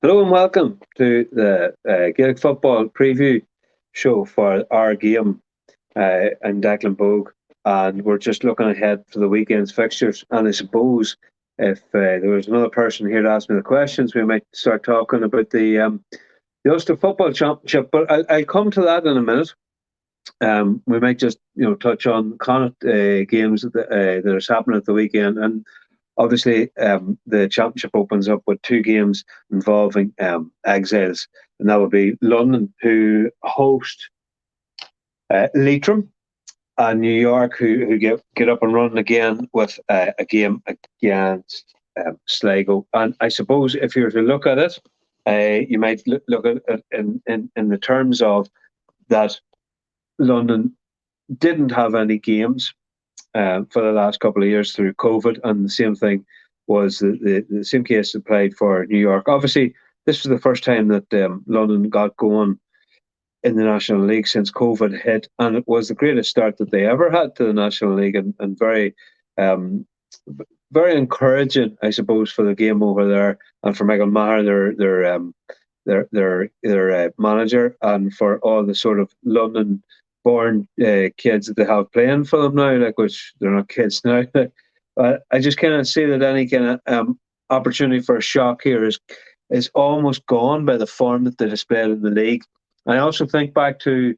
Hello and welcome to the Gaelic Football Preview Show for our game. I'm Declan Bogue, and we're just looking ahead for the weekend's fixtures. And I suppose if there was another person here to ask me the questions, we might start talking about the Ulster Football Championship. But I'll come to that in a minute. We might just touch on Connacht games that are happening at the weekend, and obviously the championship opens up with two games involving exiles, and that would be London, who host Leitrim, and New York, who get up and running again with a game against Sligo. And I suppose if you were to look at it, you might look at it in the terms of that London didn't have any games for the last couple of years through COVID, and the same thing was the same case applied for New York. Obviously, this was the first time that London got going in the National League since COVID hit, and it was the greatest start that they ever had to the National League, and very, um, very encouraging, I suppose, for the game over there, and for Michael Maher, their manager, and for all the sort of London born kids that they have playing for them now, like, which they're not kids now. I just kind of see that any kind of opportunity for a shock here is almost gone by the form that they displayed in the league. I also think back to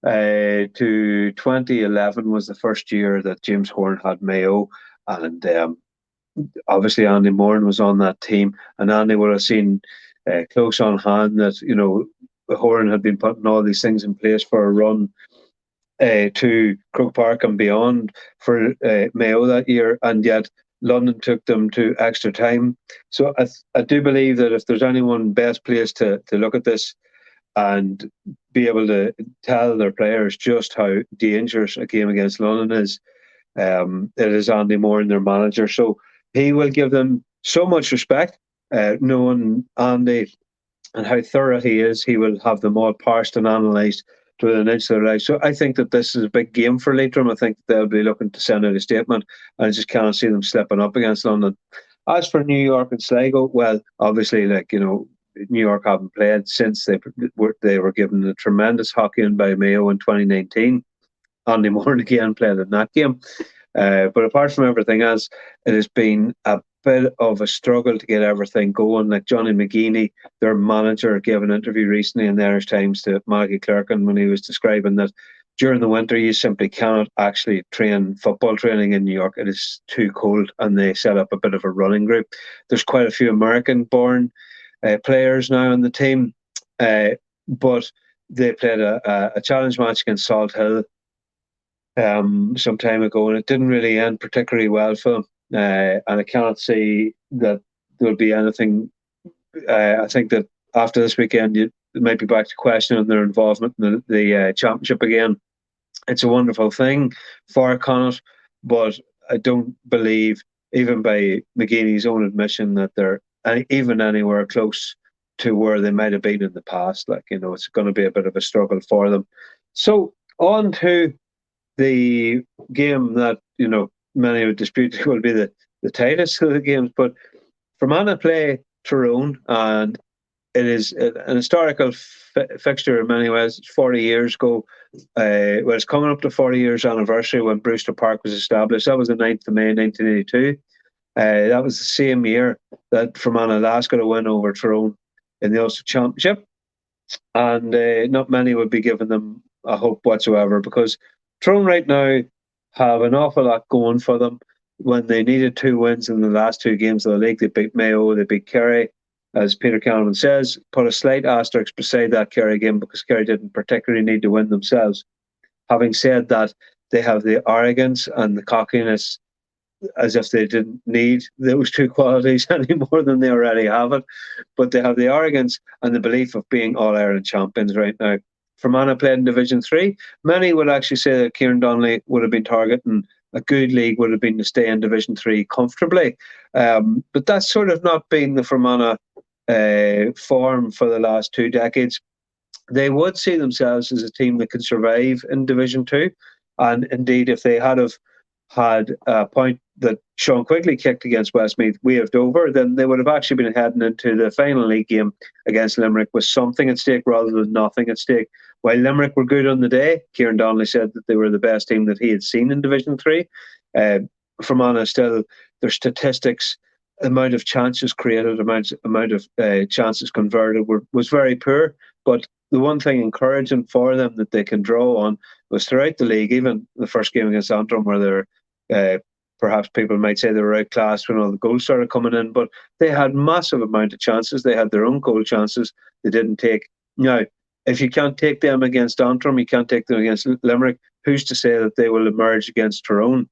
2011 was the first year that James Horn had Mayo, and obviously Andy Moran was on that team, and Andy would have seen close on hand that Horan had been putting all these things in place for a run to Croke Park and beyond for Mayo that year, and yet London took them to extra time. So I do believe that if there's anyone best placed to look at this and be able to tell their players just how dangerous a game against London is, it is Andy Moore and their manager. So he will give them so much respect, knowing Andy and how thorough he is. He will have them all parsed and analysed to an inch of their life. So I think that this is a big game for Leitrim. I think they'll be looking to send out a statement, and I just can't see them slipping up against London. As for New York and Sligo, well, obviously, New York haven't played since they were given a tremendous hockey in by Mayo in 2019. Andy Moore again played in that game. But apart from everything else, it has been a bit of a struggle to get everything going. Like Johnny McGeaney, their manager, gave an interview recently in the Irish Times to Maggie Clerkin when he was describing that during the winter you simply cannot actually train football training in New York. It is too cold, and they set up a bit of a running group. There's quite a few American-born players now on the team, but they played a challenge match against Salt Hill some time ago, and it didn't really end particularly well for them. And I cannot see that there will be anything. I think that after this weekend, you might be back to questioning their involvement in the championship again. It's a wonderful thing for Connacht, but I don't believe, even by McGeaney's own admission, that they're even anywhere close to where they might have been in the past. It's going to be a bit of a struggle for them. So on to the game that many would dispute will be the tightest of the games. But Fermanagh play Tyrone, and it is an historical fixture in many ways. It's 40 years ago. It's coming up to 40 years anniversary when Brewster Park was established. That was the 9th of May 1982. That was the same year that Fermanagh last got a win over Tyrone in the Ulster Championship, and not many would be giving them a hope whatsoever, because Tyrone right now have an awful lot going for them. When they needed two wins in the last two games of the league, they beat Mayo, they beat Kerry. As Peter Canavan says, put a slight asterisk beside that Kerry game because Kerry didn't particularly need to win themselves. Having said that, they have the arrogance and the cockiness as if they didn't need those two qualities any more than they already have it. But they have the arrogance and the belief of being All-Ireland champions right now. Fermanagh played in Division 3. Many would actually say that Kieran Donnelly would have been targeting a good league, would have been to stay in Division 3 comfortably. But that's sort of not been the Fermanagh form for the last 2 decades. They would see themselves as a team that can survive in Division 2. And indeed, if they had a point that Sean Quigley kicked against Westmeath waved over, then they would have actually been heading into the final league game against Limerick with something at stake rather than nothing at stake. While Limerick were good on the day, Kieran Donnelly said that they were the best team that he had seen in Division 3. Fermanagh still, their statistics, amount of chances created, amount of chances converted was very poor. But the one thing encouraging for them that they can draw on was throughout the league, even the first game against Antrim, where they're perhaps people might say they were outclassed when all the goals started coming in, but they had massive amount of chances. They had their own goal chances they didn't take. Now, if you can't take them against Antrim, you can't take them against Limerick, who's to say that they will emerge against Tyrone?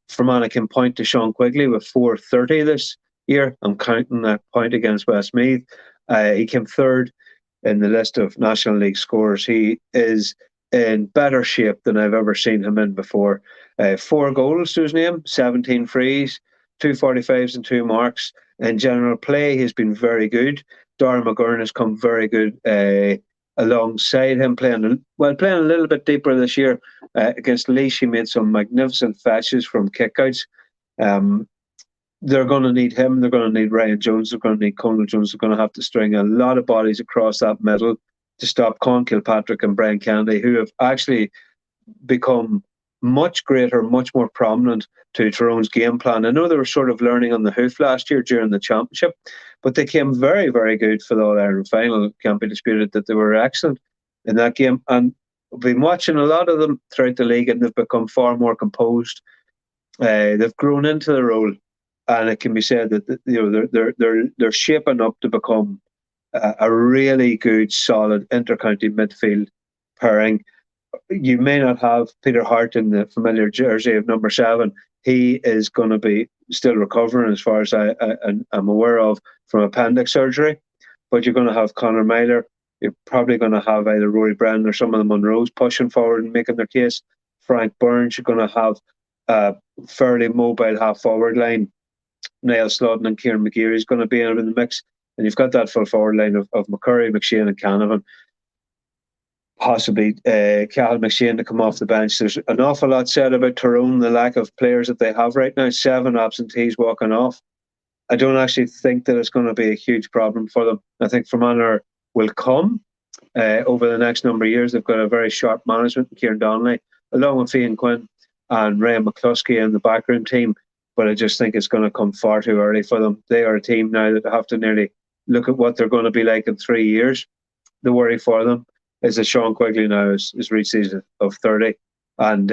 Fermanagh can point to Sean Quigley with 430 this year. I'm counting that point against Westmeath. He came third in the list of National League scorers. He is in better shape than I've ever seen him in before. 4 goals to his name, 17 frees, 2 45s and 2 marks. In general play, he's been very good. Dara McGurn has come very good alongside him, playing a little bit deeper this year. Against Laois, he made some magnificent fetches from kickouts. They're going to need him. They're going to need Ryan Jones. They're going to need Conal Jones. They're going to have to string a lot of bodies across that middle to stop Con Kilpatrick and Brian Kennedy, who have actually become much greater, much more prominent to Tyrone's game plan. I know they were sort of learning on the hoof last year during the championship, but they came very, very good for the All-Ireland final. It can't be disputed that they were excellent in that game. And I've been watching a lot of them throughout the league, and they've become far more composed. They've grown into the role, and it can be said that they're shaping up to become a really good, solid inter-county midfield pairing. You may not have Peter Hart in the familiar jersey of number 7. He is going to be still recovering, as far as I'm aware of, from appendix surgery. But you're going to have Conor Myler. You're probably going to have either Rory Brennan or some of the Munros pushing forward and making their case. Frank Burns. You're going to have a fairly mobile half-forward line. Niall Sludden and Kieran McGeary is going to be in the mix. And you've got that full forward line of McCurry, McShane and Canavan. Possibly Cathal McShane to come off the bench. There's an awful lot said about Tyrone, the lack of players that they have right now. 7 absentees walking off. I don't actually think that it's going to be a huge problem for them. I think Fermanagh will come over the next number of years. They've got a very sharp management in Kieran Donnelly, along with Fian Quinn and Ray McCluskey and the backroom team. But I just think it's going to come far too early for them. They are a team now that have to nearly look at what they're going to be like in 3 years. The worry for them is that Sean Quigley now has reached the age of 30, and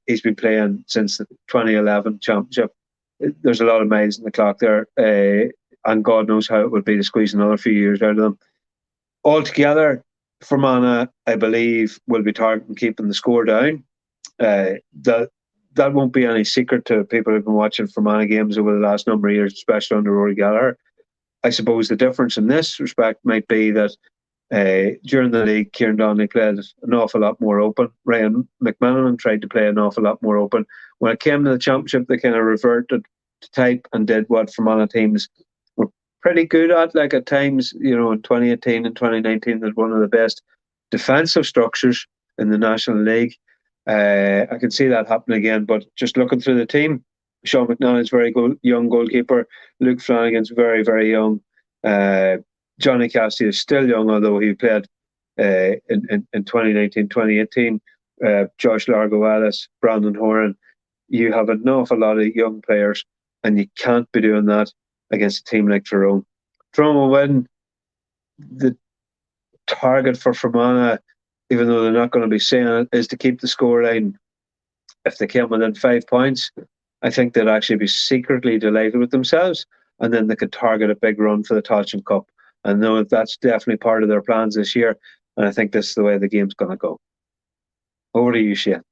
he's been playing since the 2011 championship. There's a lot of miles in the clock there, and God knows how it would be to squeeze another few years out of them. Altogether, Fermanagh, I believe, will be targeting keeping the score down. That won't be any secret to people who've been watching Fermanagh games over the last number of years, especially under Rory Gallagher. I suppose the difference in this respect might be that during the league, Kieran Donnelly played an awful lot more open. Ryan McManaman tried to play an awful lot more open. When it came to the championship, they kind of reverted to type and did what Fermanagh teams were pretty good at. Like at times, in 2018 and 2019, they're one of the best defensive structures in the National League. I can see that happening again, but just looking through the team, Sean McNally's very good, young goalkeeper. Luke Flanagan's very, very young. Johnny Cassidy is still young, although he played in 2019, 2018. Josh Largo Ellis, Brandon Horan. You have an awful lot of young players, and you can't be doing that against a team like Tyrone. Tyrone will win. The target for Fermanagh, even though they're not going to be saying it, is to keep the scoreline. If they came within 5 points, I think they'd actually be secretly delighted with themselves, and then they could target a big run for the Tailteann Cup. I know that's definitely part of their plans this year, and I think this is the way the game's going to go. Over to you, Shane.